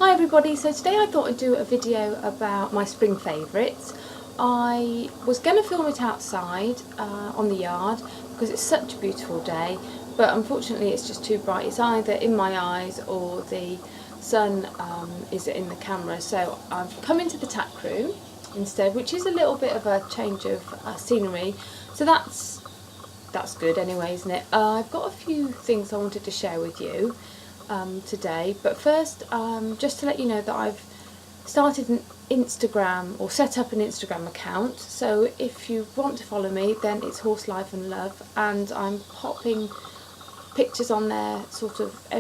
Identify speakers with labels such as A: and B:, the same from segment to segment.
A: Hi everybody, so today I thought I'd do a video about my spring favourites. I was going to film it outside on the yard because it's such a beautiful day, but unfortunately it's just too bright. It's either in my eyes or the sun is in the camera, so I've come into the tack room instead, which is a little bit of a change of scenery, so that's good anyway, isn't it? I've got a few things I wanted to share with you today, but first just to let you know that I've started an Instagram, or set up an Instagram account, so if you want to follow me then it's Horse Life and Love, and I'm popping pictures on there sort of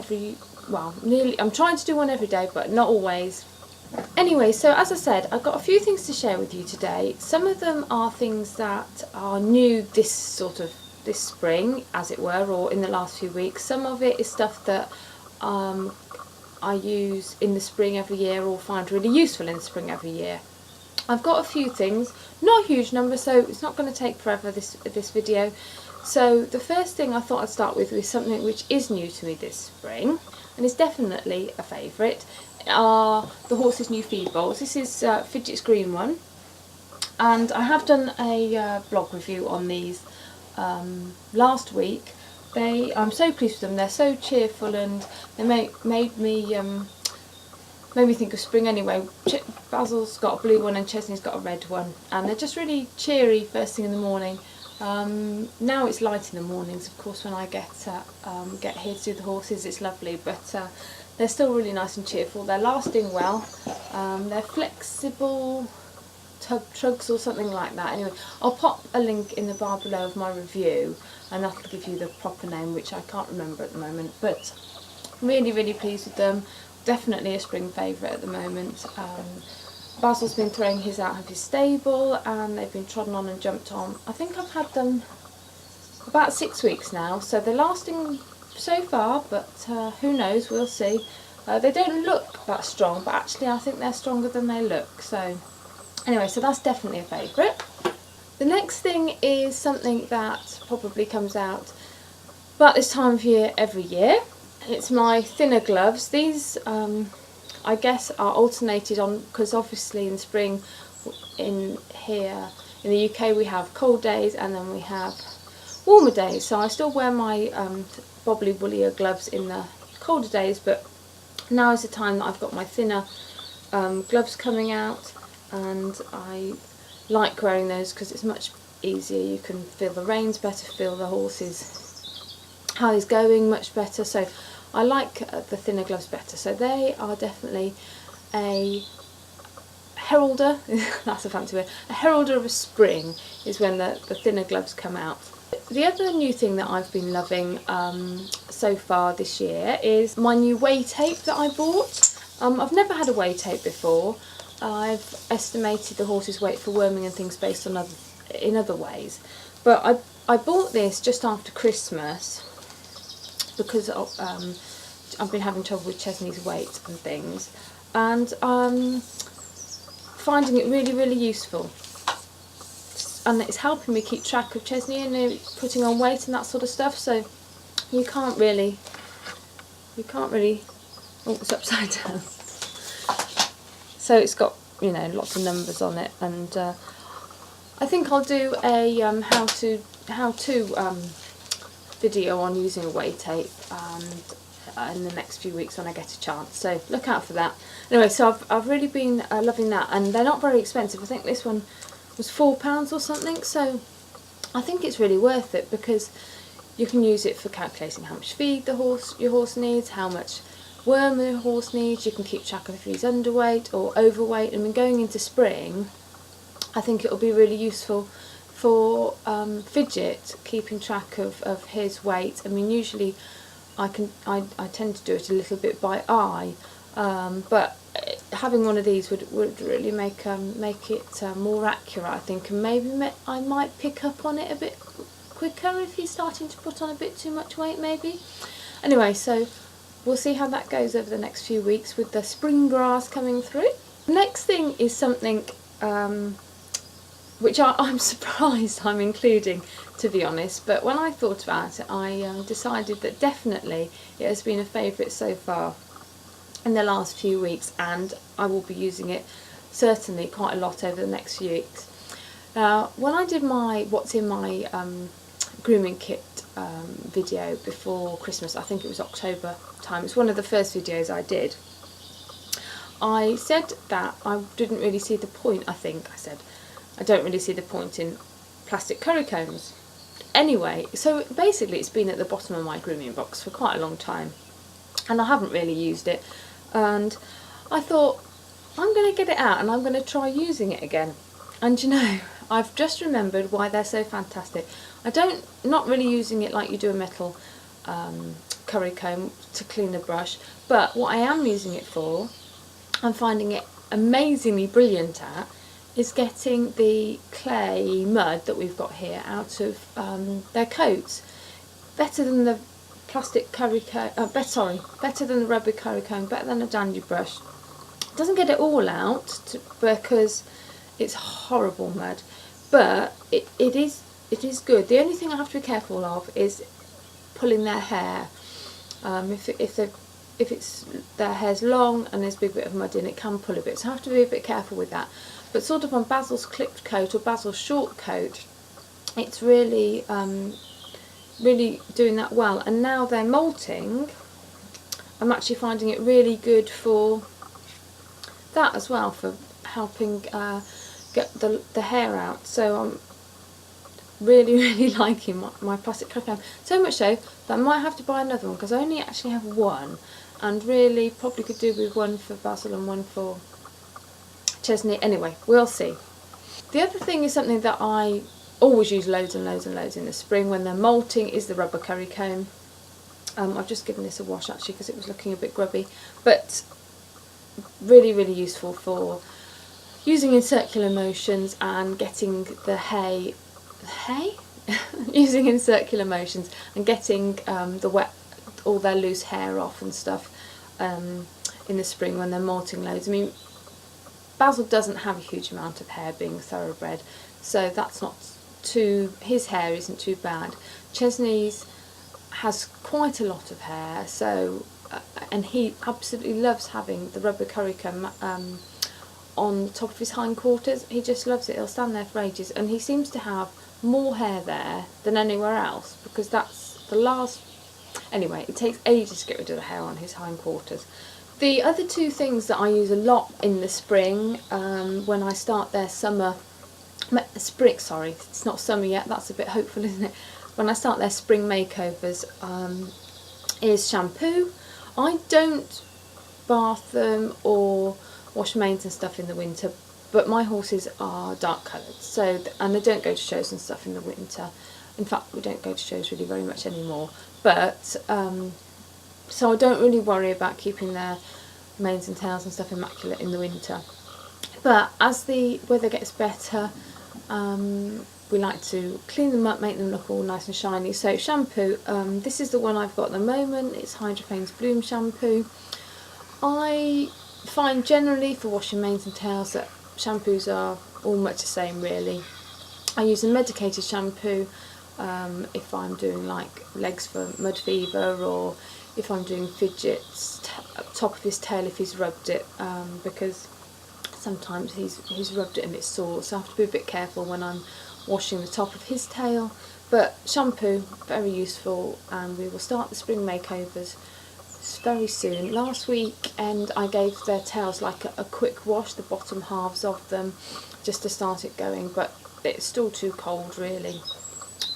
A: nearly, I'm trying to do one every day but not always. Anyway, so as I said, I've got a few things to share with you today. Some of them are things that are new this spring, as it were, or in the last few weeks. Some of it is stuff that I use in the spring every year, or find really useful in the spring every year. I've got a few things, not a huge number, so it's not going to take forever, this video. So the first thing I thought I'd start with is something which is new to me this spring, and is definitely a favourite, are the horse's new feed bowls. This is Fidget's green one, and I have done a blog review on these last week. I'm so pleased with them. They're so cheerful, and they made me think of spring anyway. Basil's got a blue one and Chesney's got a red one, and they're just really cheery first thing in the morning. Now it's light in the mornings, of course, when I get here to do the horses. It's lovely, but they're still really nice and cheerful. They're lasting well. They're flexible trugs or something like that. Anyway, I'll pop a link in the bar below of my review, and that'll give you the proper name, which I can't remember at the moment, but really pleased with them. Definitely a spring favourite at the moment. Basil's been throwing his out of his stable, and they've been trodden on and jumped on. I think I've had them about 6 weeks now, so they're lasting so far, but who knows, we'll see. They don't look that strong, but actually I think they're stronger than they look. So anyway, so that's definitely a favourite. The next thing is something that probably comes out about this time of year every year. It's my thinner gloves. These I guess are alternated on, because obviously in spring here in the UK we have cold days and then we have warmer days, so I still wear my bobbly woollier gloves in the colder days, but now is the time that I've got my thinner gloves coming out, and I like wearing those because it's much easier. You can feel the reins better, feel the horses, how he's going much better, so I like the thinner gloves better. So they are definitely a heralder, that's a fancy word, a heralder of a spring is when the thinner gloves come out. The other new thing that I've been loving so far this year is my new weigh tape that I bought. I've never had a weigh tape before. I've estimated the horse's weight for worming and things based on other ways, but I bought this just after Christmas because I've been having trouble with Chesney's weight and things, and finding it really useful, and it's helping me keep track of Chesney and putting on weight and that sort of stuff. So you can't really oh, it's upside down. So it's got, you know, lots of numbers on it, and I think I'll do a how-to video on using a weigh tape in the next few weeks when I get a chance, so look out for that. Anyway, so I've really been loving that, and they're not very expensive. I think this one was £4 or something, so I think it's really worth it, because you can use it for calculating how much feed your horse needs, how much worm the horse needs. You can keep track of if he's underweight or overweight. I mean, going into spring, I think it'll be really useful for Fidget, keeping track of his weight. I mean, usually I tend to do it a little bit by eye, but having one of these would really make it more accurate, I think, and maybe I might pick up on it a bit quicker if he's starting to put on a bit too much weight, maybe. Anyway, so we'll see how that goes over the next few weeks with the spring grass coming through. Next thing is something which I'm surprised I'm including, to be honest, but when I thought about it, I decided that definitely it has been a favourite so far. in the last few weeks, and I will be using it certainly quite a lot over the next few weeks. When I did my what's in my grooming kit video before Christmas, I think it was October time, it's one of the first videos I did, I said that I didn't really see the point, I don't really see the point in plastic curry combs. Anyway, so basically it's been at the bottom of my grooming box for quite a long time, and I haven't really used it, and I thought I'm going to get it out and I'm going to try using it again. And you know, I've just remembered why they're so fantastic. Not really using it like you do a metal curry comb to clean the brush, but what I am using it for, I'm finding it amazingly brilliant at, is getting the clay mud that we've got here out of their coats. Better than the plastic curry comb, better than the rubber curry comb, better than a dandy brush. It doesn't get it all out because it's horrible mud, but it is good. The only thing I have to be careful of is pulling their hair. If their hair's long and there's a big bit of mud in it, can pull a bit, so I have to be a bit careful with that. But sort of on Basil's clipped coat or Basil's short coat, it's really really doing that well. And now they're molting, I'm actually finding it really good for that as well, for helping get the hair out. So I'm really liking my plastic curry comb, so much so that I might have to buy another one, because I only actually have one, and really probably could do with one for Basil and one for Chesney. Anyway, we'll see. The other thing is something that I always use loads and loads and loads in the spring when they're molting, is the rubber curry comb. I've just given this a wash actually because it was looking a bit grubby, but really useful for using in circular motions and getting the hay using in circular motions and getting all their loose hair off and stuff in the spring when they're molting loads. I mean, Basil doesn't have a huge amount of hair, being thoroughbred, so that's not his hair isn't too bad. Chesney's has quite a lot of hair, so and he absolutely loves having the rubber curry comb on the top of his hindquarters. He just loves it. He'll stand there for ages, and he seems to have more hair there than anywhere else, because that's the last. Anyway, it takes ages to get rid of the hair on his hindquarters. The other two things that I use a lot in the spring, when I start their sorry, it's not summer yet, that's a bit hopeful, isn't it? When I start their spring makeovers, is shampoo. I don't bath them or wash manes and stuff in the winter, but my horses are dark coloured, so, and they don't go to shows and stuff in the winter. In fact, we don't go to shows really very much anymore, but so I don't really worry about keeping their manes and tails and stuff immaculate in the winter. But as the weather gets better, we like to clean them up, make them look all nice and shiny. So shampoo, this is the one I've got at the moment, it's Hydrophane's Bloom shampoo. I find generally for washing manes and tails that shampoos are all much the same really. I use a medicated shampoo if I'm doing like legs for mud fever, or if I'm doing fidgets, top of his tail if he's rubbed it, because sometimes he's rubbed it and it's sore, so I have to be a bit careful when I'm washing the top of his tail. But shampoo, very useful, and we will start the spring makeovers very soon. Last weekend I gave their tails like a quick wash, the bottom halves of them, just to start it going, but it's still too cold really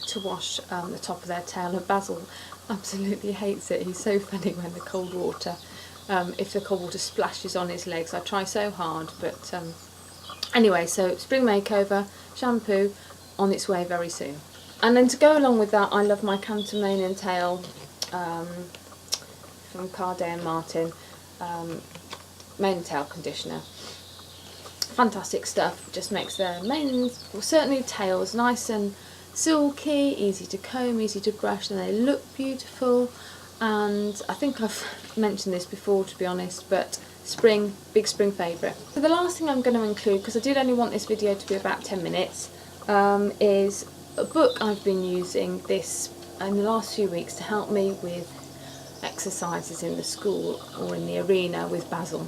A: to wash the top of their tail, and Basil absolutely hates it. He's so funny when the cold water, if the cold water splashes on his legs. I try so hard, but anyway, so spring makeover, shampoo on its way very soon. And then to go along with that, I love my Canter Mane and Tail from Carday and Martin mane and tail conditioner. Fantastic stuff, just makes their manes, well certainly tails, nice and silky, easy to comb, easy to brush, and they look beautiful. And I think I've mentioned this before, to be honest, but spring, big spring favourite. So the last thing I'm going to include, because I did only want this video to be about 10 minutes, is a book I've been using this in the last few weeks to help me with exercises in the school or in the arena with Basil.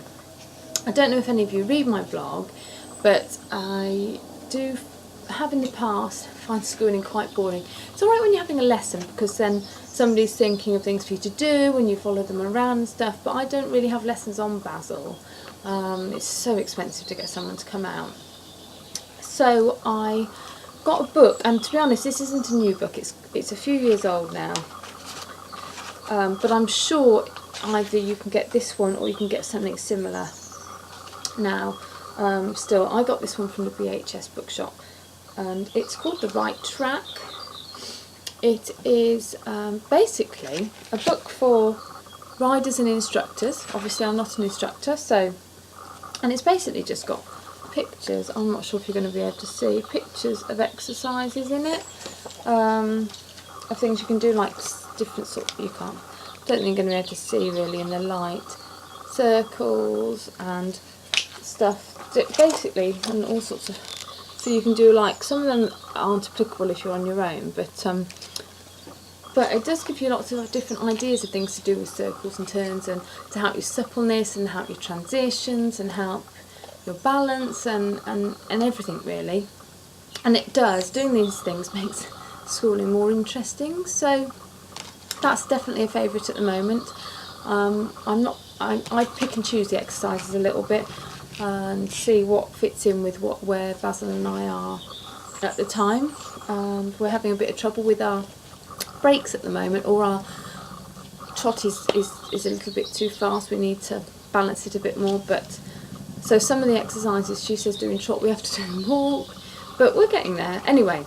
A: I don't know if any of you read my blog, but I do have in the past find schooling quite boring. It's alright when you're having a lesson because then somebody's thinking of things for you to do and you follow them around and stuff, but I don't really have lessons on Basil. It's so expensive to get someone to come out. So I got a book, and to be honest, this isn't a new book, it's a few years old now, but I'm sure either you can get this one or you can get something similar now. Still, I got this one from the BHS bookshop, and it's called The Right Track. It is basically a book for riders and instructors. Obviously I'm not an instructor, and it's basically just got pictures, I'm not sure if you're going to be able to see, pictures of exercises in it, of things you can do, like different sort of, I don't think you're going to be able to see really in the light, circles and stuff, basically, and all sorts of, so you can do, like, some of them aren't applicable if you're on your own, but it does give you lots of different ideas of things to do with circles and turns, and to help your suppleness and help your transitions and help your balance and everything really. And it does, doing these things makes schooling more interesting, so that's definitely a favourite at the moment. I pick and choose the exercises a little bit and see what fits in with where Basil and I are at the time. We're having a bit of trouble with our breaks at the moment, or our trot is a little bit too fast. We need to balance it a bit more, but so some of the exercises she says doing trot we have to do in walk, but we're getting there. Anyway,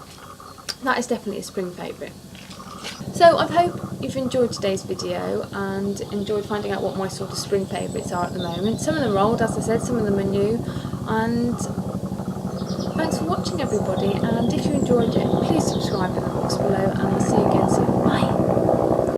A: that is definitely a spring favourite. So I hope you've enjoyed today's video and enjoyed finding out what my sort of spring favourites are at the moment. Some of them are old, as I said, some of them are new, and thanks for watching everybody, and if you enjoyed it, please subscribe and